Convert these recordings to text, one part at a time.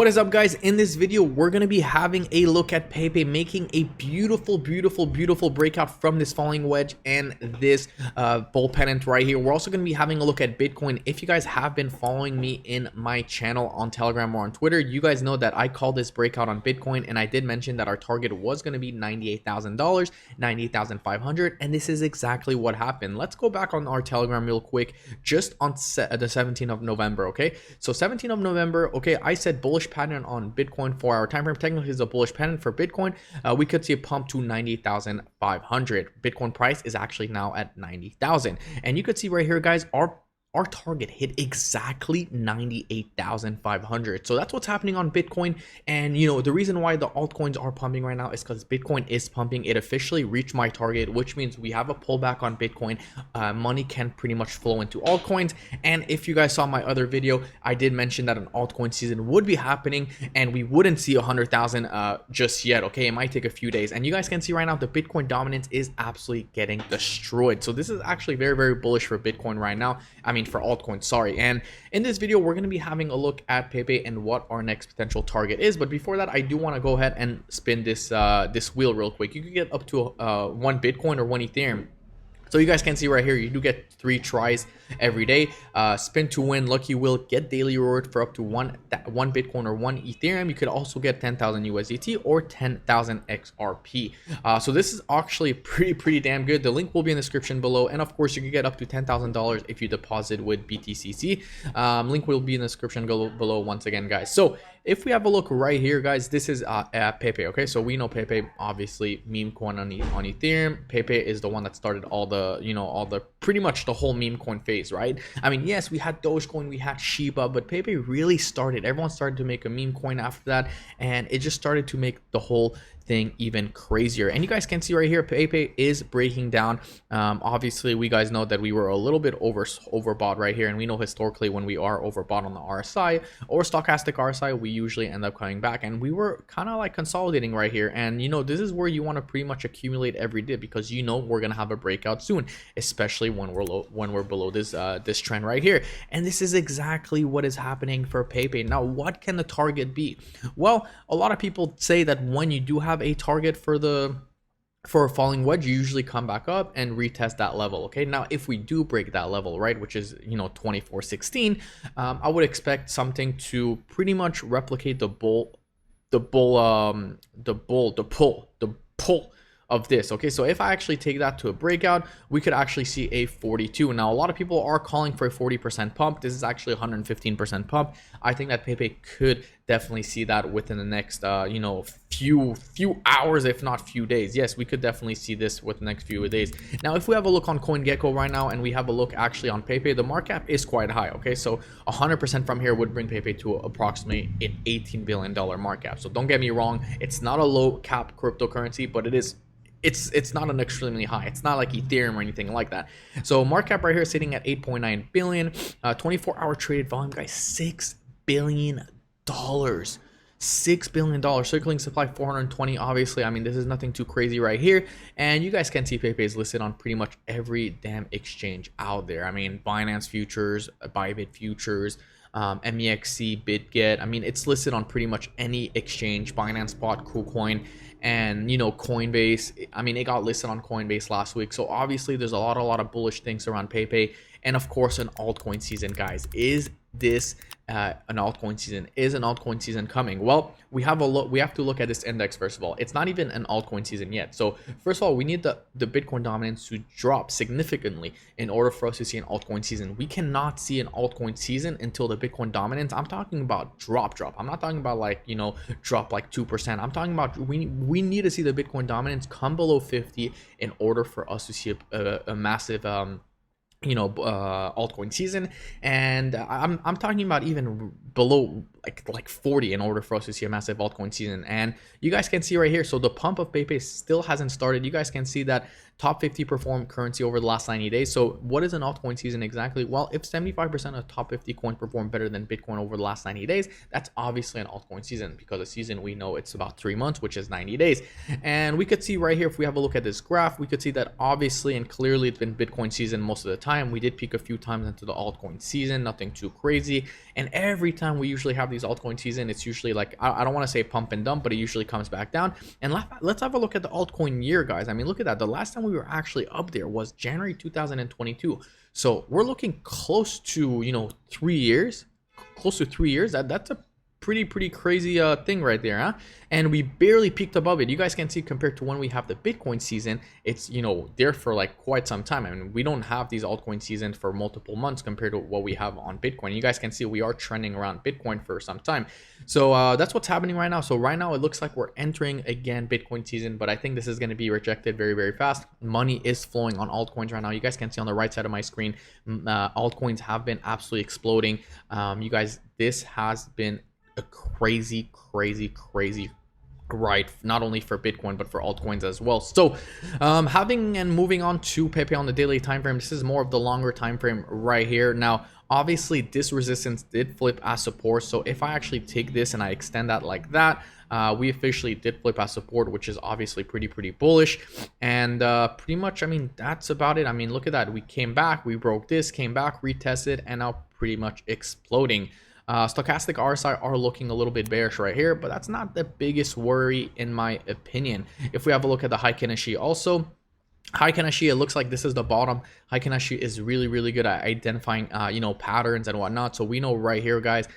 What is up, guys? In this video we're going to be having a look at PEPE making a beautiful breakout from this falling wedge and this bull pennant right here. We're also going to be having a look at Bitcoin. If you guys have been following me in my channel on Telegram or on Twitter, you guys know that I called this breakout on Bitcoin, and I did mention that our target was going to be $98,000, $98,500, and this is exactly what happened. Let's go back on our Telegram real quick, just on the 17th of November. Okay, so 17th of November, okay, I said bullish pattern on Bitcoin for our time frame. Technically is a bullish pattern for Bitcoin. We could see a pump to 98,500. Bitcoin price is actually now at 90,000, and you could see right here, guys, our target hit exactly 98,500. So that's what's happening on Bitcoin. And you know, the reason why the altcoins are pumping right now is because Bitcoin is pumping. It officially reached my target, which means we have a pullback on Bitcoin. Money can pretty much flow into altcoins. And if you guys saw my other video, I did mention that an altcoin season would be happening and we wouldn't see 100,000 just yet. Okay, it might take a few days. And you guys can see right now the Bitcoin dominance is absolutely getting destroyed. So this is actually very bullish for Bitcoin right now. I mean, for altcoins, sorry. And in this video we're going to be having a look at PEPE and what our next potential target is. But before that, I do want to go ahead and spin this this wheel real quick. You can get up to 1 Bitcoin or 1 Ethereum. So you guys can see right here, you do get 3 tries every day. Spin to win, lucky wheel, get daily reward for up to one Bitcoin or 1 Ethereum. You could also get 10,000 USDT or 10,000 XRP. So this is actually pretty damn good. The link will be in the description below, and of course you can get up to $10,000 if you deposit with BTCC. Link will be in the description below once again, guys. So if we have a look right here, guys, this is PEPE. Okay, so we know PEPE, obviously meme coin on Ethereum. PEPE is the one that started all the, you know, pretty much the whole meme coin phase, right? I mean, yes, we had Dogecoin, we had Shiba, but PEPE really started. Everyone started to make a meme coin after that, and it just started to make the whole thing even crazier. And you guys can see right here, PEPE is breaking down. Obviously we guys know that we were a little bit overbought right here, and we know historically when we are overbought on the RSI or stochastic RSI, we usually end up coming back, and we were kind of like consolidating right here. And you know, this is where you want to pretty much accumulate every day, because you know we're gonna have a breakout soon, especially when we're below this this trend right here. And this is exactly what is happening for PEPE. Now, what can the target be? Well, a lot of people say that when you do have a target for a falling wedge, you usually come back up and retest that level. Okay, now if we do break that level, right, which is, you know, 2416, I would expect something to pretty much replicate the pull of this. Okay, so if I actually take that to a breakout, we could actually see a 42. Now, a lot of people are calling for a 40% pump. This is actually a 115% pump. I think that PEPE could definitely see that within the next you know, few hours, if not few days. Yes, we could definitely see this with the next few days. Now, if we have a look on CoinGecko right now, and we have a look actually on PEPE, the market cap is quite high. Okay, so 100% from here would bring PEPE to approximately an $18 billion market cap. So don't get me wrong, it's not a low cap cryptocurrency, but it is, it's not an extremely high. It's not like Ethereum or anything like that. So market cap right here sitting at 8.9 billion. 24-hour traded volume, guys, $6 billion. $6 billion. Circulating supply 420. Obviously, I mean, this is nothing too crazy right here. And you guys can see PEPE is listed on pretty much every damn exchange out there. I mean, Binance futures, Bybit futures, MEXC, BitGet. I mean, it's listed on pretty much any exchange. Binance Spot, KuCoin, and you know, Coinbase. I mean, it got listed on Coinbase last week. So obviously there's a lot of bullish things around PEPE. And of course, an altcoin season, guys. Is this an altcoin season? Is an altcoin season coming? Well, we have to look at this index first of all. It's not even an altcoin season yet. So first of all, we need the Bitcoin dominance to drop significantly in order for us to see an altcoin season. We cannot see an altcoin season until the Bitcoin dominance, I'm talking about drop. I'm not talking about, like, you know, drop like 2%. I'm talking about we need to see the Bitcoin dominance come below 50 in order for us to see a massive you know, altcoin season. And I'm talking about even below like 40 in order for us to see a massive altcoin season. And you guys can see right here, so the pump of PEPE still hasn't started. You guys can see that top 50 performed currency over the last 90 days. So what is an altcoin season exactly? Well, if 75% of top 50 coin performed better than Bitcoin over the last 90 days, that's obviously an altcoin season, because a season, we know it's about 3 months, which is 90 days. And we could see right here, if we have a look at this graph, we could see that obviously and clearly it's been Bitcoin season most of the time. We did peak a few times into the altcoin season, nothing too crazy. And every time we usually have these altcoin season, it's usually like, I don't want to say pump and dump, but it usually comes back down. And let's have a look at the altcoin year, guys. I mean, look at that. The last time we were actually up there was January 2022. So we're looking close to, 3 years, close to 3 years. That's a pretty crazy thing right there, huh? And we barely peaked above it. You guys can see, compared to when we have the Bitcoin season, it's there for like quite some time. I mean, we don't have these altcoin seasons for multiple months compared to what we have on Bitcoin. You guys can see we are trending around Bitcoin for some time. So that's what's happening right now. So right now it looks like we're entering again Bitcoin season, but I think this is going to be rejected very fast. Money is flowing on altcoins right now. You guys can see on the right side of my screen, altcoins have been absolutely exploding. You guys, this has been a crazy ride, not only for Bitcoin but for altcoins as well. So having and moving on to PEPE on the daily time frame, this is more of the longer time frame right here. Now obviously this resistance did flip as support, so if I actually take this and I extend that like that, we officially did flip as support, which is obviously pretty bullish. And pretty much, I mean, that's about it. I mean, look at that, we came back, we broke this, came back, retested, and now pretty much exploding. Stochastic RSI are looking a little bit bearish right here, but that's not the biggest worry in my opinion. If we have a look at the Heiken Ashi also, Heiken Ashi, it looks like this is the bottom. Heiken Ashi is really good at identifying patterns and whatnot. So we know right here, guys,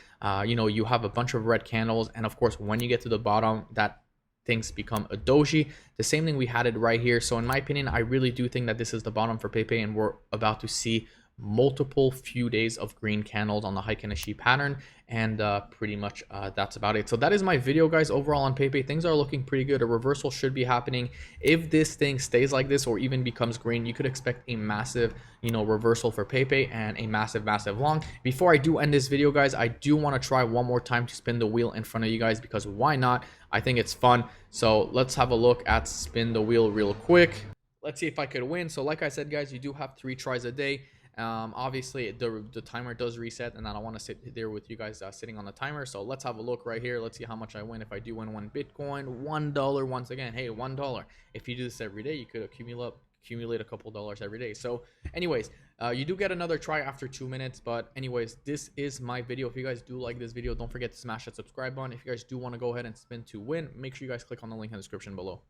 you have a bunch of red candles, and of course when you get to the bottom, that things become a doji. The same thing, we had it right here. So in my opinion, I really do think that this is the bottom for PEPE, and we're about to see multiple few days of green candles on the Heiken Ashi pattern. And pretty much that's about it. So that is my video, guys. Overall on PEPE, things are looking pretty good. A reversal should be happening. If this thing stays like this or even becomes green, you could expect a massive reversal for PEPE and a massive long. Before I do end this video, guys, I do want to try one more time to spin the wheel in front of you guys, because why not? I think it's fun. So let's have a look at spin the wheel real quick. Let's see if I could win. So like I said, guys, you do have 3 tries a day. Obviously the timer does reset, and I don't want to sit there with you guys sitting on the timer. So let's have a look right here. Let's see how much I win. If I do win 1 Bitcoin, $1 once again. Hey, $1. If you do this every day, you could accumulate a couple dollars every day. So anyways, you do get another try after 2 minutes. But anyways, this is my video. If you guys do like this video, don't forget to smash that subscribe button. If you guys do want to go ahead and spin to win, make sure you guys click on the link in the description below.